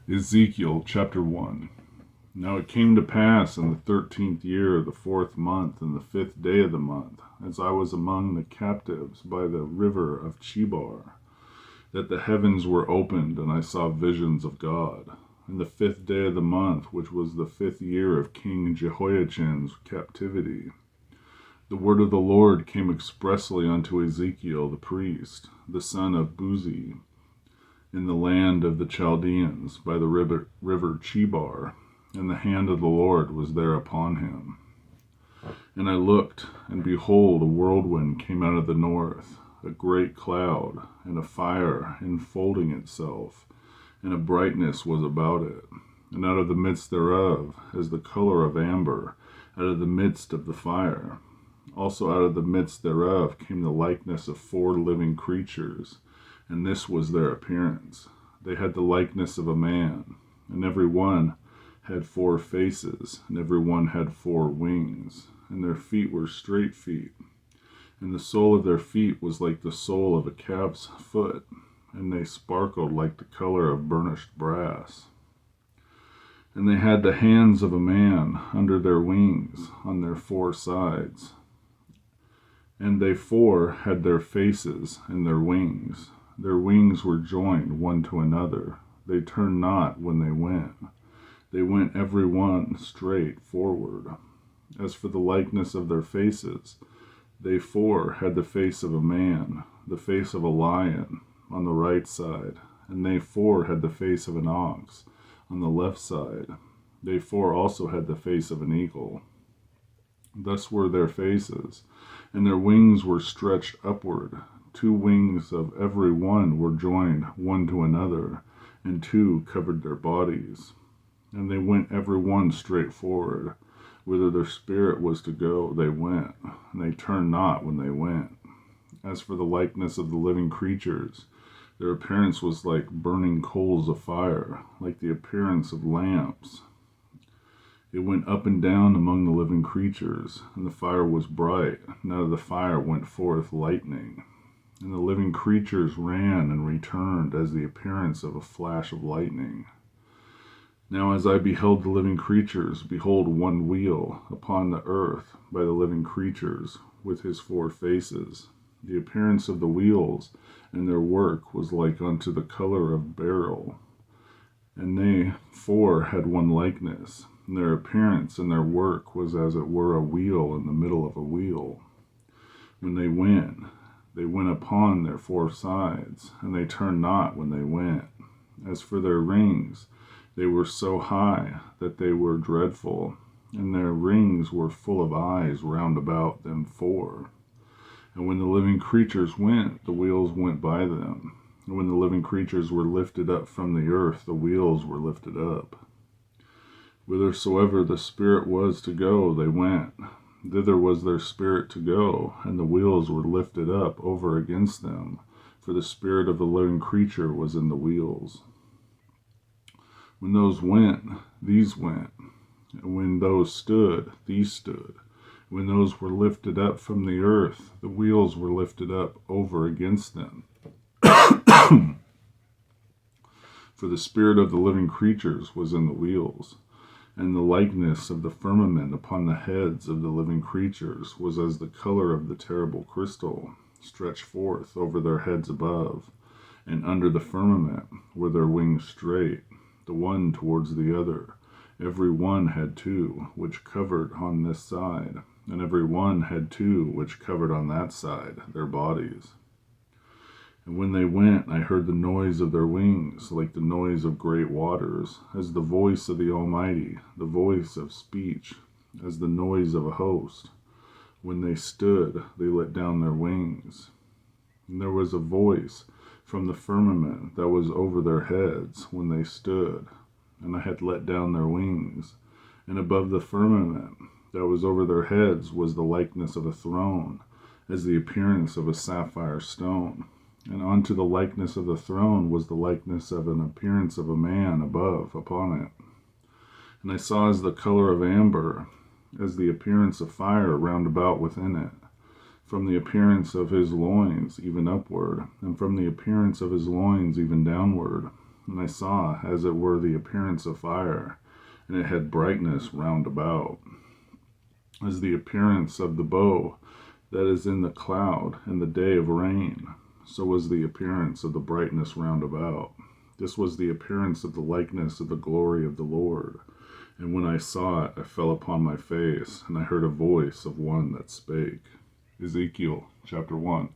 Ezekiel chapter 1. Now it came to pass in the 13th year of the 4th month, in the 5th day of the month, as I was among the captives by the river of Chebar, that the heavens were opened, and I saw visions of God. In the 5th day of the month, which was the 5th year of King Jehoiachin's captivity, the word of the Lord came expressly unto Ezekiel the priest, the son of Buzi, in the land of the Chaldeans by the river Chebar, and the hand of the Lord was there upon him. And I looked, and behold, a whirlwind came out of the north, a great cloud, and a fire enfolding itself, and a brightness was about it. And out of the midst thereof, as the color of amber, out of the midst of the fire, also out of the midst thereof came the likeness of 4 living creatures, and this was their appearance. They had the likeness of a man, and every one had 4 faces, and every one had 4 wings, and their feet were straight feet, and the sole of their feet was like the sole of a calf's foot, and they sparkled like the color of burnished brass. And they had the hands of a man under their wings on their 4 sides, and they 4 had their faces and their wings. Their wings were joined one to another. They turned not when they went. They went every one straight forward. As for the likeness of their faces, they 4 had the face of a man, the face of a lion on the right side, and they 4 had the face of an ox on the left side. They 4 also had the face of an eagle. Thus were their faces, and their wings were stretched upward. 2 wings of every one were joined one to another, and 2 covered their bodies. And they went every one straight forward. Whither their spirit was to go, they went, and they turned not when they went. As for the likeness of the living creatures, their appearance was like burning coals of fire, like the appearance of lamps. It went up and down among the living creatures, and the fire was bright, and out of the fire went forth lightning. And the living creatures ran and returned as the appearance of a flash of lightning. Now as I beheld the living creatures, behold, one wheel upon the earth by the living creatures, with his 4 faces. The appearance of the wheels and their work was like unto the color of beryl. And they 4 had one likeness, and their appearance and their work was as it were a wheel in the middle of a wheel. When they went upon their 4 sides, and they turned not when they went. As for their rings, they were so high that they were dreadful, and their rings were full of eyes round about them 4. And when the living creatures went, the wheels went by them. And when the living creatures were lifted up from the earth, the wheels were lifted up. Whithersoever the spirit was to go, they went. Thither was their spirit to go, and the wheels were lifted up over against them, for the spirit of the living creature was in the wheels. When those went, these went, and when those stood, these stood. When those were lifted up from the earth, the wheels were lifted up over against them. For the spirit of the living creatures was in the wheels. And the likeness of the firmament upon the heads of the living creatures was as the color of the terrible crystal, stretched forth over their heads above. And under the firmament were their wings straight, the one towards the other. Every one had 2, which covered on this side, and every one had 2, which covered on that side, their bodies. And when they went, I heard the noise of their wings, like the noise of great waters, as the voice of the Almighty, the voice of speech, as the noise of a host. When they stood, they let down their wings. And there was a voice from the firmament that was over their heads when they stood, and I had let down their wings. And above the firmament that was over their heads was the likeness of a throne, as the appearance of a sapphire stone. And unto the likeness of the throne was the likeness of an appearance of a man above upon it. And I saw as the color of amber, as the appearance of fire round about within it. from the appearance of his loins even upward, and from the appearance of his loins even downward. And I saw, as it were, the appearance of fire, and it had brightness round about, as the appearance of the bow that is in the cloud in the day of rain. So was the appearance of the brightness round about. This was the appearance of the likeness of the glory of the Lord. And when I saw it, I fell upon my face, and I heard a voice of one that spake. Ezekiel chapter 1.